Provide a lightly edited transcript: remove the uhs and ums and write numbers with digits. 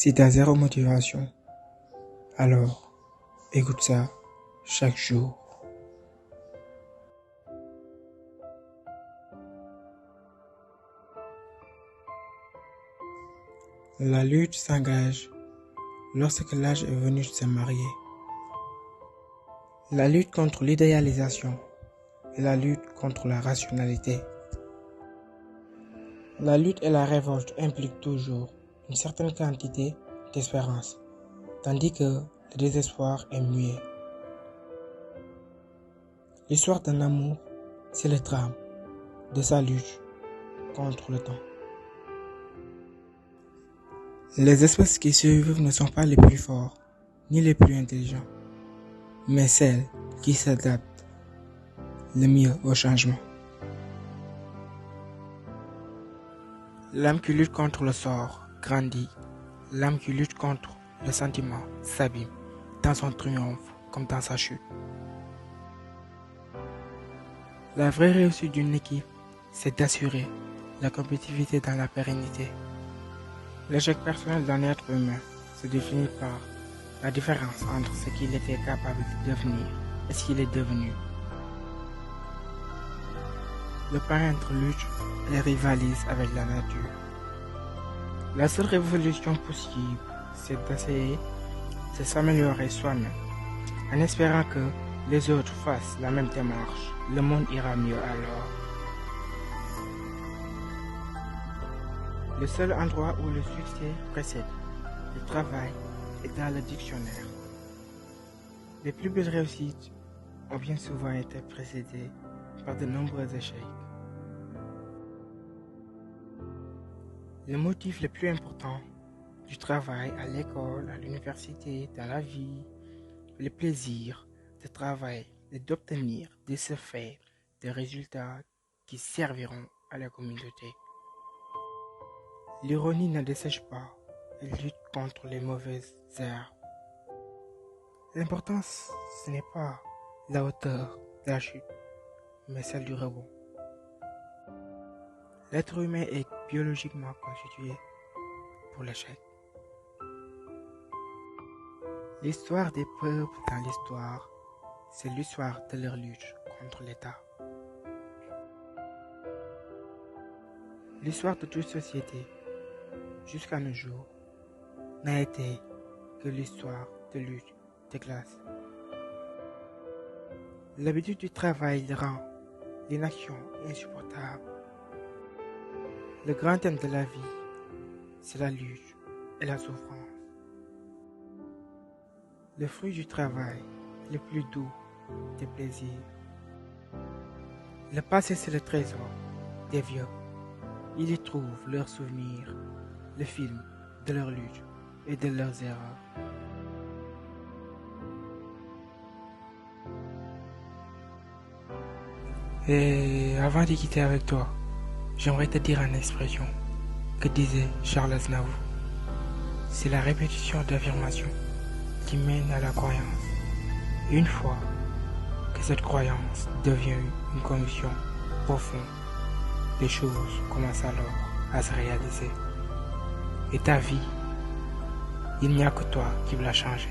Si t'as zéro motivation, alors écoute ça chaque jour. La lutte s'engage lorsque l'âge est venu de se marier. La lutte contre l'idéalisation et la lutte contre la rationalité. La lutte et la révolte impliquent toujours une certaine quantité d'espérance, tandis que le désespoir est muet. L'histoire d'un amour, c'est le drame de sa lutte contre le temps. Les espèces qui survivent ne sont pas les plus forts, ni les plus intelligents, mais celles qui s'adaptent le mieux au changement. L'âme qui lutte contre le sort grandit, l'âme qui lutte contre le sentiment s'abîme, dans son triomphe comme dans sa chute. La vraie réussite d'une équipe, c'est d'assurer la compétitivité dans la pérennité. L'échec personnel d'un être humain se définit par la différence entre ce qu'il était capable de devenir et ce qu'il est devenu. Le peintre lutte et rivalise avec la nature. La seule révolution possible, c'est d'essayer de s'améliorer soi-même, en espérant que les autres fassent la même démarche. Le monde ira mieux alors. Le seul endroit où le succès précède le travail est dans le dictionnaire. Les plus belles réussites ont bien souvent été précédées par de nombreux échecs. Le motif le plus important du travail à l'école, à l'université, dans la vie, le plaisir de travailler et d'obtenir de ce fait des résultats qui serviront à la communauté. L'ironie ne dessèche pas, elle lutte contre les mauvaises herbes. L'important, ce n'est pas la hauteur de la chute, mais celle du rebond. L'être humain est biologiquement constitué pour l'échec. L'histoire des peuples dans l'histoire, c'est l'histoire de leur lutte contre l'État. L'histoire de toute société, jusqu'à nos jours, n'a été que l'histoire de lutte des classes. L'habitude du travail rend l'inaction insupportable. Le grand thème de la vie, c'est la lutte et la souffrance. Le fruit du travail, le plus doux des plaisirs. Le passé, c'est le trésor des vieux. Ils y trouvent leurs souvenirs, le film de leur lutte et de leurs erreurs. Et avant de quitter avec toi, j'aimerais te dire une expression que disait Charles Aznavour. C'est la répétition d'affirmations qui mène à la croyance. Et une fois que cette croyance devient une conviction profonde, les choses commencent alors à se réaliser. Et ta vie, il n'y a que toi qui vas la changer.